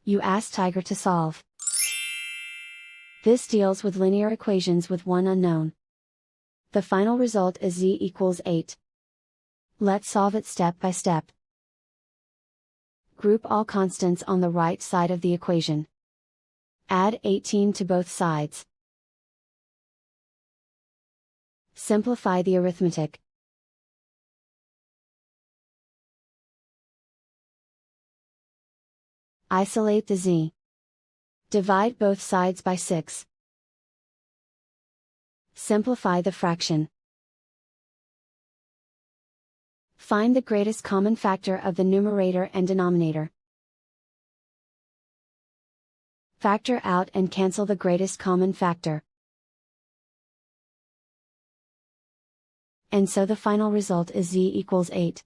You ask Tiger to solve. This deals with linear equations with one unknown. The final result is z equals 8. Let's solve it step by step. Group all constants on the right side of the equation. Add 18 to both sides. Simplify the arithmetic. Isolate the z. Divide both sides by 6. Simplify the fraction. Find the greatest common factor of the numerator and denominator. Factor out and cancel the greatest common factor. And so the final result is z equals 8.